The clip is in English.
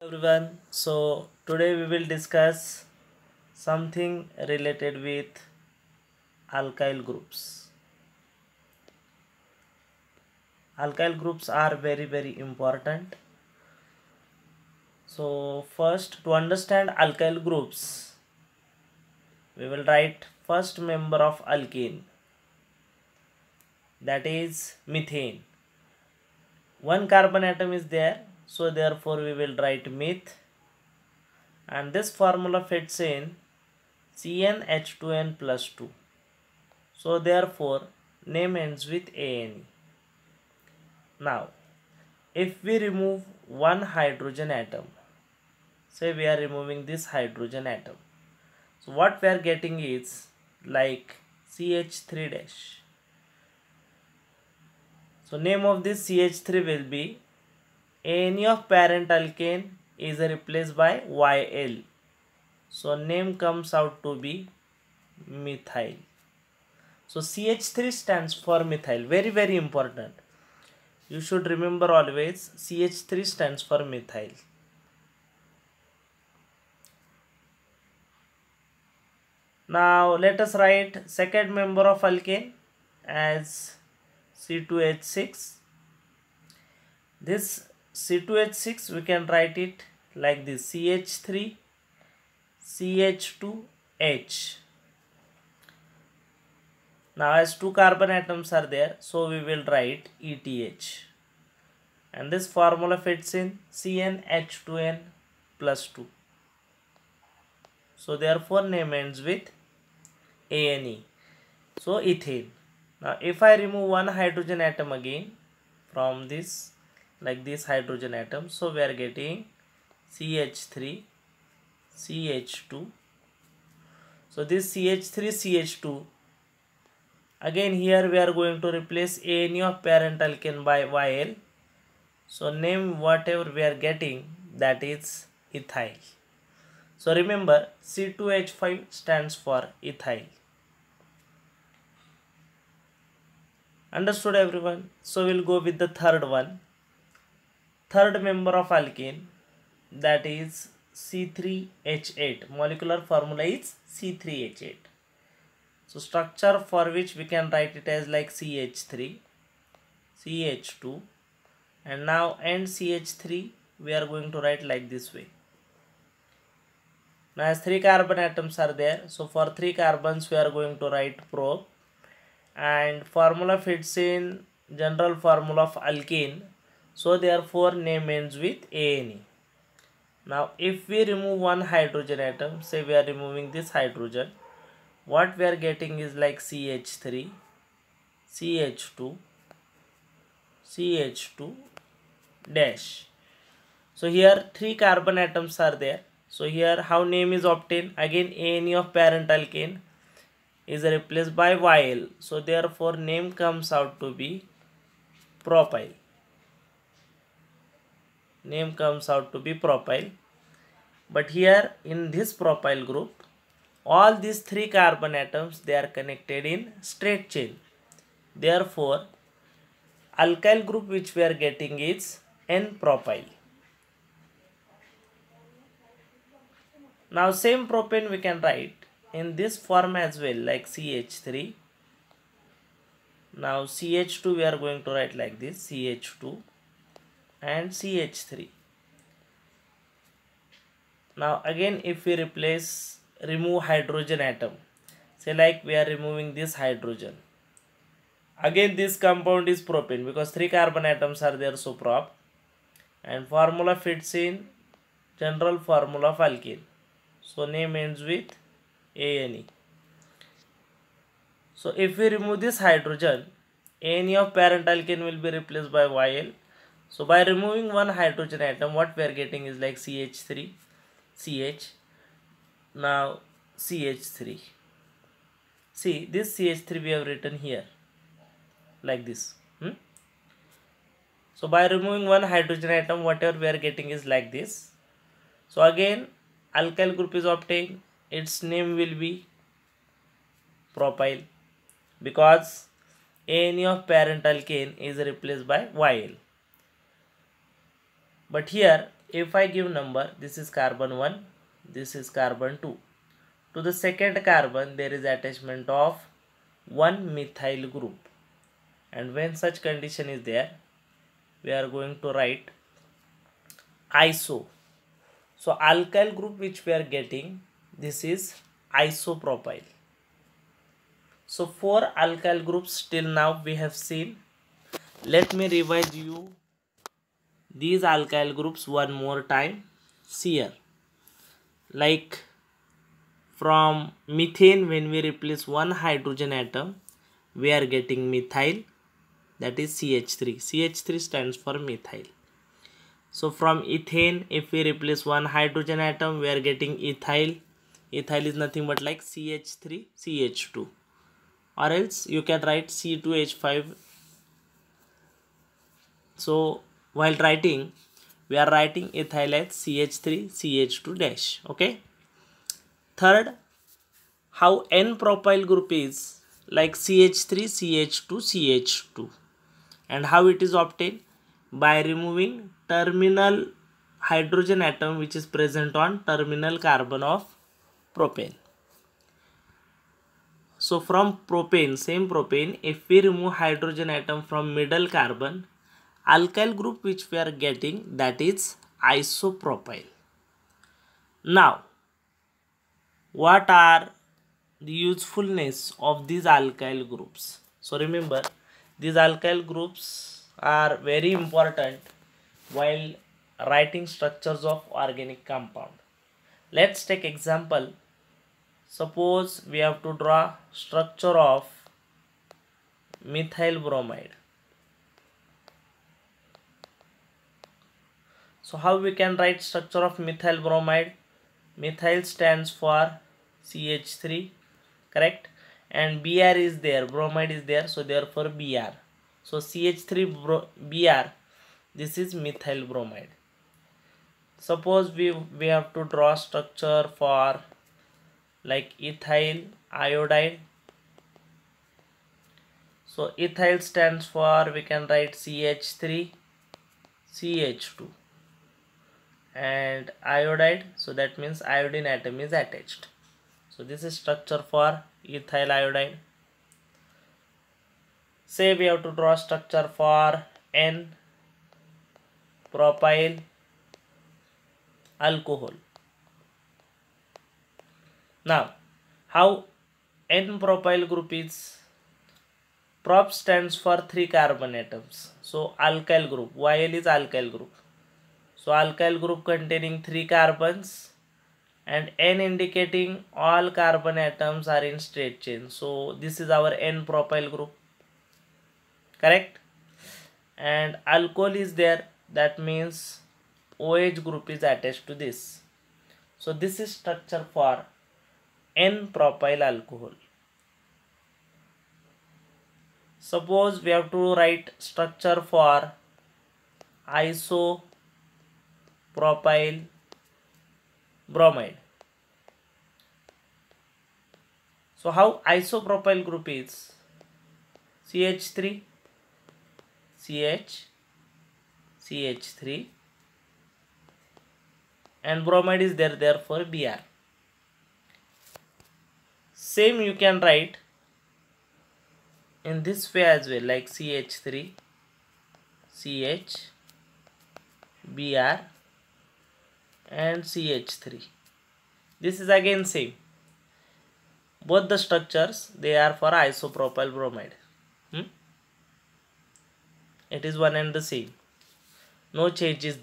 Everyone, so today we will discuss something related with alkyl groups. Alkyl groups are very important. So first, to understand alkyl groups, we will write first member of alkene, that is methane. One carbon atom is there, so therefore we will write meth, and this formula fits in CnH2n plus 2. So therefore name ends with Ane. Now if we remove one hydrogen atom, say we are removing this hydrogen atom, so what we are getting is like CH3 dash. So name of this CH3 will be Ane of parent alkane is replaced by Yl. So name comes out to be methyl. So CH3 stands for methyl. Very important. You should remember always CH3 stands for methyl. Now let us write second member of alkane as C2H6. This C2H6 we can write it like this: CH3 CH2H. Now as two carbon atoms are there, so we will write ETH, and this formula fits in CnH2n plus 2. So therefore name ends with Ane. So ethane. Now if I remove one hydrogen atom again from this, like this hydrogen atom, so we are getting CH3 CH2. So this CH3 CH2, again here we are going to replace Ane of parent alkane by Yl. So name whatever we are getting, that is ethyl. So remember C2H5 stands for ethyl. Understood everyone? So we'll go with the third one. Third member of alkane, that is C3H8. Molecular formula is C3H8. So structure for which we can write it as like CH3, CH2, and now end CH3 we are going to write like this way. Now as 3 carbon atoms are there, so for 3 carbons we are going to write prop, and formula fits in general formula of alkene, so therefore name ends with Ane. Now if we remove one hydrogen atom, say we are removing this hydrogen, what we are getting is like CH3 CH2 CH2 dash. So here 3 carbon atoms are there. So here how name is obtained? Again Ane of parent alkane is replaced by Yl. So therefore name comes out to be propyl. Name comes out to be propyl. But here in this propyl group, all these 3 carbon atoms, they are connected in straight chain. Therefore alkyl group which we are getting is N-propyl. Now same propane we can write in this form as well, like CH3. Now CH2 we are going to write like this, CH2 and CH3. Now again if we remove hydrogen atom, say like we are removing this hydrogen, again this compound is propane because 3 carbon atoms are there, so prop, and formula fits in general formula of alkene. So name ends with Ane. So if we remove this hydrogen, Ane of parent alkane will be replaced by Yl. So by removing one hydrogen atom, what we are getting is like CH3 CH. Now CH3. See this CH3 we have written here like this. So by removing one hydrogen atom, whatever we are getting is like this. So again alkyl group is obtained. Its name will be propyl because Ane of parent alkane is replaced by Yl. But here if I give number, this is carbon 1, this is carbon 2. To the second carbon there is attachment of one methyl group, and when such condition is there, we are going to write iso. So alkyl group which we are getting, this is isopropyl. So 4 alkyl groups till now we have seen. Let me revise you these alkyl groups one more time. See here, like from methane, when we replace one hydrogen atom, we are getting methyl, that is CH3. CH3 stands for methyl. So from ethane, if we replace one hydrogen atom, we are getting ethyl. Ethyl is nothing but like CH3 CH2, or else you can write C2H5. So while writing, we are writing ethyl as CH3 CH2 dash. Okay. Third, how N-propyl group is like CH3 CH2 CH2, and how it is obtained? By removing terminal hydrogen atom which is present on terminal carbon of propane. So from propane, same propane, if we remove hydrogen atom from middle carbon, alkyl group which we are getting, that is isopropyl. Now, what are the usefulness of these alkyl groups? So remember, these alkyl groups are very important while writing structures of organic compound. Let's take example. Suppose we have to draw structure of methyl bromide. So how we can write structure of methyl bromide? Methyl stands for CH3, correct, and Br is there, bromide is there, so therefore Br. So CH3 Br, this is methyl bromide. Suppose we have to draw structure for like ethyl iodide. So ethyl stands for, we can write CH3 CH2, and iodide, so that means iodine atom is attached. So this is structure for ethyl iodide. Say we have to draw structure for N-propyl alcohol. Now, how N-propyl group is? Prop stands for 3 carbon atoms. So alkyl group, YL is alkyl group. So alkyl group containing 3 carbons, and N indicating all carbon atoms are in straight chain. So this is our N-propyl group, correct? And alcohol is there, that means OH group is attached to this. So this is structure for N-propyl alcohol. Suppose we have to write structure for isopropyl bromide. So how isopropyl group is? CH3 CH CH3, and bromide is there, therefore Br. Same you can write in this way as well, like CH3 CH Br and CH3. This is again same. Both the structures, they are for isopropyl bromide. It is one and the same. No changes there.